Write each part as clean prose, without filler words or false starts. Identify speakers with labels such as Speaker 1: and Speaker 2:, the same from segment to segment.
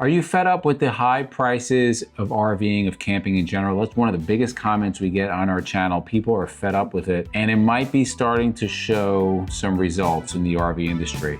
Speaker 1: Are you fed up with the high prices of RVing, of camping in general? That's one of the biggest comments we get on our channel. People are fed up with it, and it might be starting to show some results in the RV industry.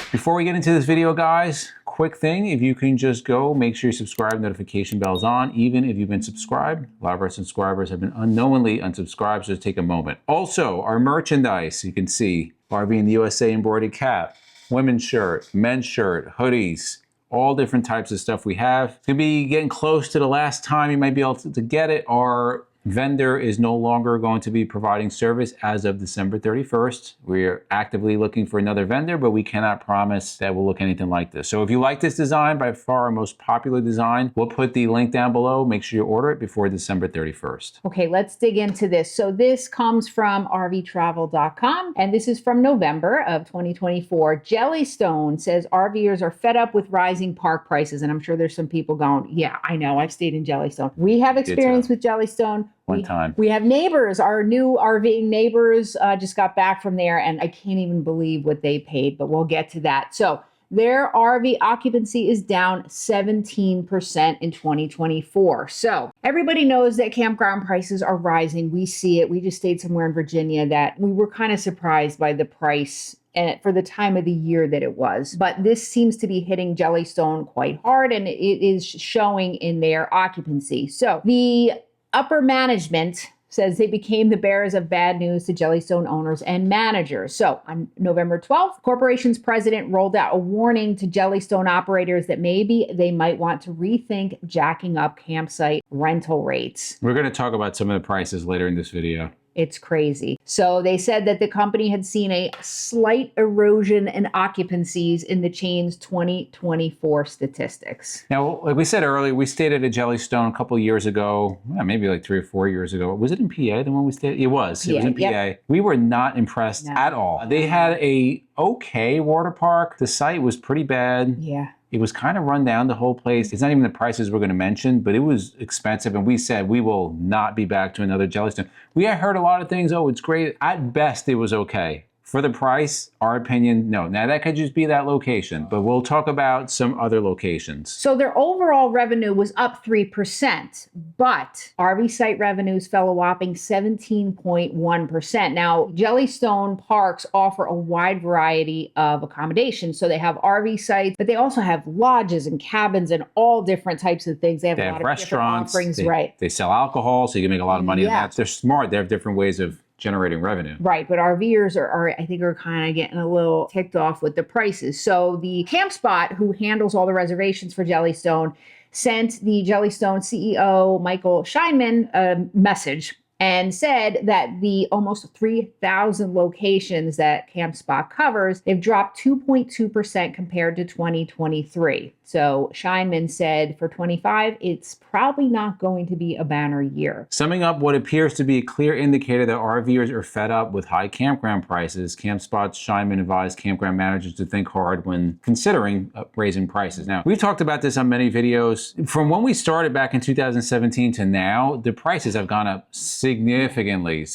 Speaker 1: Before we get into this video, guys, quick thing, if you can just go, make sure you subscribe, notification bell's on, even if you've been subscribed. A lot of our subscribers have been unknowingly unsubscribed, so just take a moment. Also, our merchandise, you can see RV in the USA embroidered cap, women's shirt, men's shirt, hoodies, all different types of stuff we have. It's gonna be getting close to the last time you might be able to get it. Our vendor is no longer going to be providing service as of December 31st. We're actively looking for another vendor, but we cannot promise that will look anything like this. So if you like this design, by far our most popular design, we'll put the link down below. Make sure you order it before December 31st.
Speaker 2: Okay, let's dig into this. So this comes from rvtravel.com, and this is from November of 2024. Jellystone says RVers are fed up with rising park prices. And I'm sure there's some people going, yeah, I know, I've stayed in Jellystone. We have experience with Jellystone.
Speaker 1: One time.
Speaker 2: We have neighbors. Our new RVing neighbors just got back from there, and I can't even believe what they paid, but we'll get to that. So their RV occupancy is down 17% in 2024. So everybody knows that campground prices are rising. We see it. We just stayed somewhere in Virginia that we were kind of surprised by the price and for the time of the year that it was. But this seems to be hitting Jellystone quite hard, and it is showing in their occupancy. So the upper management says they became the bearers of bad news to Jellystone owners and managers. So on November 12th, corporation's president rolled out a warning to Jellystone operators that maybe they might want to rethink jacking up campsite rental rates.
Speaker 1: We're going to talk about some of the prices later in this video.
Speaker 2: It's crazy. So they said that the company had seen a slight erosion in occupancies in the chain's 2024 statistics.
Speaker 1: Now, like we said earlier, we stayed at a Jellystone a couple of years ago, maybe like 3 or 4 years ago. Was it in PA, the one we stayed? It was. It was in PA. Yep. We were not impressed at all. They had a okay water park. The site was pretty bad.
Speaker 2: Yeah.
Speaker 1: It was kind of run down, the whole place. It's not even the prices we're going to mention, but it was expensive. And we said we will not be back to another Jellystone. We had heard a lot of things. Oh, it's great. At best, it was okay. For the price, our opinion, no. Now, that could just be that location, but we'll talk about some other locations.
Speaker 2: So their overall revenue was up 3%, but RV site revenues fell a whopping 17.1%. Now, Jellystone parks offer a wide variety of accommodations. So they have RV sites, but they also have lodges and cabins and all different types of things. They have a lot of
Speaker 1: restaurants,
Speaker 2: different offerings, right?
Speaker 1: They sell alcohol, so you can make a lot of money on that. They're smart. They have different ways of generating revenue.
Speaker 2: Right, but RVers are I think, are kind of getting a little ticked off with the prices. So the CampSpot, who handles all the reservations for Jellystone, sent the Jellystone CEO, Michael Scheinman, a message and said that the almost 3,000 locations that CampSpot covers, they've dropped 2.2% compared to 2023. So Scheinman said for 25, it's probably not going to be a banner year.
Speaker 1: Summing up what appears to be a clear indicator that RVers are fed up with high campground prices, CampSpot's Scheinman advised campground managers to think hard when considering raising prices. Now, we've talked about this on many videos. From when we started back in 2017 to now, the prices have gone up significantly,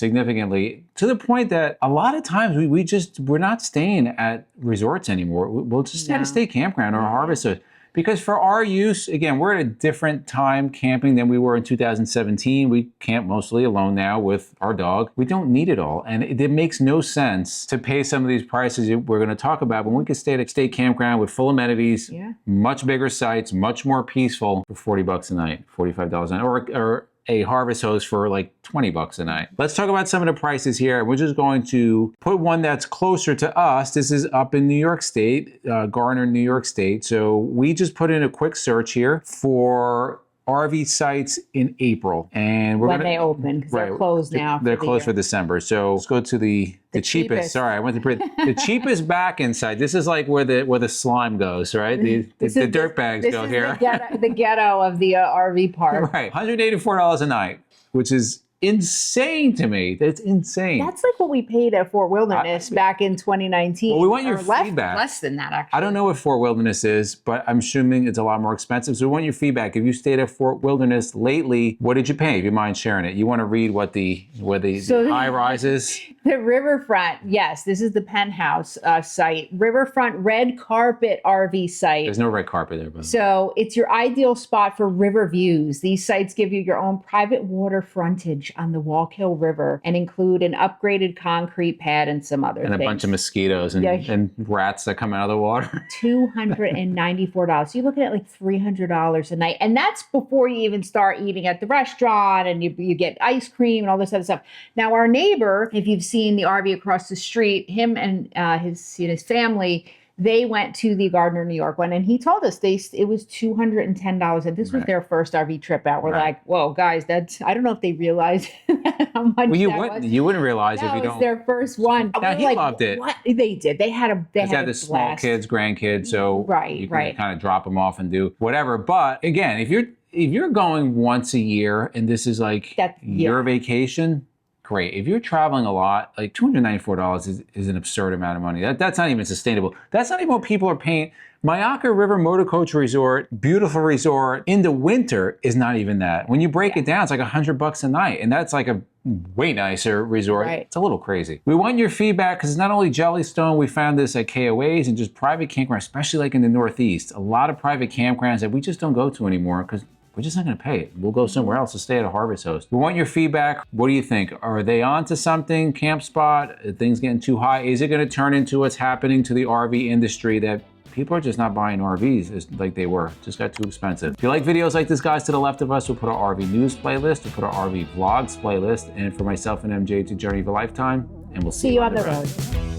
Speaker 1: to the point that a lot of times we're not staying at resorts anymore. We'll just have to stay campground or harvest. Because for our use, again, we're at a different time camping than we were in 2017. We camp mostly alone now with our dog. We don't need it all. And it makes no sense to pay some of these prices we're going to talk about when we could stay at a state campground with full amenities, much bigger sites, much more peaceful for $40 a night, $45 a night, or a harvest host for like 20 bucks a night. Let's talk about some of the prices here. We're just going to put one that's closer to us. This is up in New York State, Garner, New York State. So we just put in a quick search here for RV sites in April, and
Speaker 2: when they open, because they're closed now.
Speaker 1: They're closed for December. So let's go to the cheapest. Sorry, I went to print the cheapest back in site. This is like where the slime goes, right? The dirt bags go here.
Speaker 2: The ghetto of the RV park.
Speaker 1: Right, $184 a night, which is insane to me. That's insane.
Speaker 2: That's like what we paid at Fort Wilderness back in 2019.
Speaker 1: Well, we want your
Speaker 2: Or
Speaker 1: feedback.
Speaker 2: Less than that, actually.
Speaker 1: I don't know what Fort Wilderness is, but I'm assuming it's a lot more expensive. So we want your feedback. If you stayed at Fort Wilderness lately, what did you pay? If you mind sharing it. You want to read what the high rises?
Speaker 2: The Riverfront, yes, this is the penthouse site. Riverfront red carpet RV site.
Speaker 1: There's no red carpet there, but
Speaker 2: So it's your ideal spot for river views. These sites give you your own private water frontage on the Wallkill River and include an upgraded concrete pad and some other
Speaker 1: and
Speaker 2: things.
Speaker 1: a bunch of mosquitoes and rats that come out of the water.
Speaker 2: $294. So you're looking at like $300 a night. And that's before you even start eating at the restaurant and you get ice cream and all this other stuff. Now, our neighbor, if you've seen the RV across the street, him and his family, they went to the Gardner, New York one, and he told us it was $210, and this was their first RV trip out. We're like, whoa, guys, I don't know if they realize how much.
Speaker 1: Well,
Speaker 2: you
Speaker 1: wouldn't realize if you don't.
Speaker 2: That was their first one.
Speaker 1: Now, he loved it.
Speaker 2: What they did, they had a
Speaker 1: the small kids, grandkids, so you can kind of drop them off and do whatever. But again, if you're going once a year and this is like your vacation. Great. If you're traveling a lot, like $294 is an absurd amount of money. That's not even sustainable. That's not even what people are paying. Myakka River Motor Coach Resort, beautiful resort, in the winter is not even that. When you break it down, it's like $100 a night, and that's like a way nicer resort. It's a little crazy. We want your feedback because it's not only Jellystone. We found this at KOAs and just private campgrounds, especially like in the Northeast. A lot of private campgrounds that we just don't go to anymore because we're just not going to pay it. We'll go somewhere else to stay at a Harvest Host. We want your feedback. What do you think? Are they on to something? Camp Spot? Are things getting too high? Is it going to turn into what's happening to the RV industry that people are just not buying RVs like they were? Just got too expensive. If you like videos like this, guys, to the left of us, we'll put our RV news playlist. We'll put our RV vlogs playlist. And for myself and MJ, it's a journey of a lifetime. And we'll see you on the road.